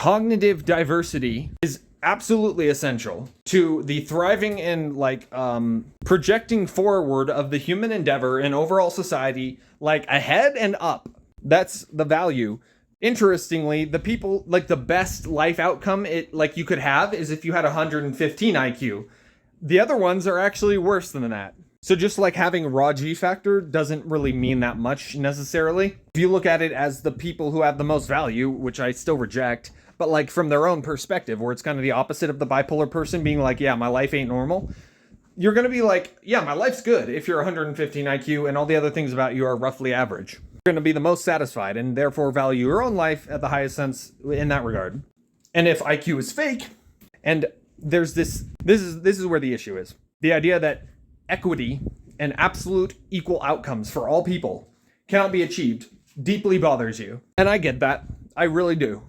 cognitive diversity is absolutely essential to the thriving and projecting forward of the human endeavor and overall society, like ahead and up. That's the value. Interestingly, the people, like the best life outcome you could have is if you had 115 IQ. The other ones are actually worse than that. So just like having raw G factor doesn't really mean that much necessarily. If you look at it as the people who have the most value, which I still reject, but like from their own perspective, where it's kind of the opposite of the bipolar person being like, yeah, my life ain't normal. You're going to be like, yeah, my life's good if you're 115 IQ and all the other things about you are roughly average. You're going to be the most satisfied and therefore value your own life at the highest sense in that regard. And if IQ is fake, and there's this is where the issue is. The idea that equity and absolute equal outcomes for all people cannot be achieved deeply bothers you. And I get that. I really do.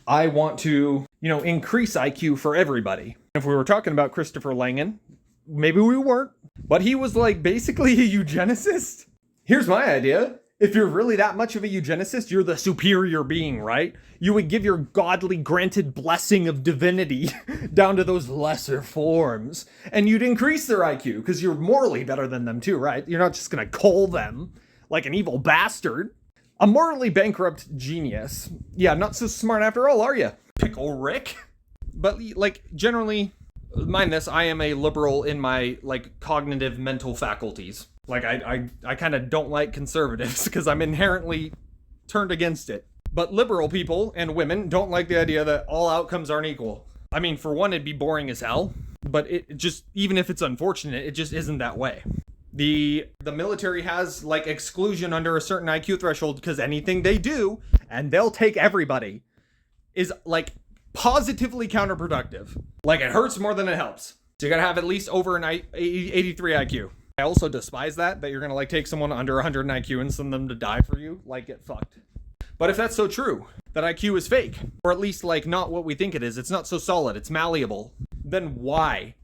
I want to, increase IQ for everybody. If we were talking about Christopher Langan, maybe we weren't, but he was like basically a eugenicist. Here's my idea. If you're really that much of a eugenicist, you're the superior being, right? You would give your godly granted blessing of divinity down to those lesser forms, and you'd increase their IQ because you're morally better than them too, right? You're not just gonna cull them like an evil bastard. A morally bankrupt genius. Yeah, not so smart after all, are you? Pickle Rick? But generally, mind this, I am a liberal in my cognitive mental faculties. I kind of don't like conservatives because I'm inherently turned against it. But liberal people and women don't like the idea that all outcomes aren't equal. I mean, for one, it'd be boring as hell, but it just, even if it's unfortunate, it just isn't that way. The military has exclusion under a certain IQ threshold because anything they do, and they'll take everybody, is positively counterproductive. It hurts more than it helps. So you gotta have at least over an 83 IQ. I also despise that you're gonna take someone under 100 IQ and send them to die for you. Get fucked. But if that's so true, that IQ is fake, or at least not what we think it is, it's not so solid, it's malleable, then why?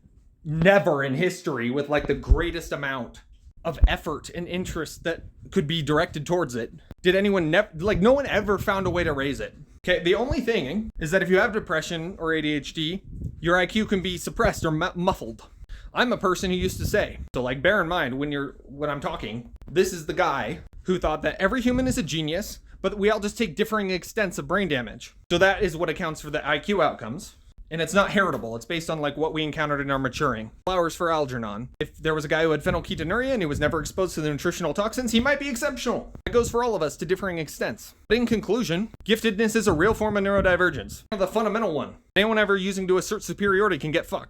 Never in history with the greatest amount of effort and interest that could be directed towards it did anyone no one ever found a way to raise it. Okay, the only thing is that if you have depression or ADHD, your IQ can be suppressed or muffled. I'm a person who used to say, so bear in mind when I'm talking, this is the guy who thought that every human is a genius, but we all just take differing extents of brain damage. So that is what accounts for the IQ outcomes. And it's not heritable. It's based on what we encountered in our maturing. Flowers for Algernon. If there was a guy who had phenylketonuria and he was never exposed to the nutritional toxins, he might be exceptional. It goes for all of us to differing extents. But in conclusion, giftedness is a real form of neurodivergence. The fundamental one. Anyone ever using to assert superiority can get fucked.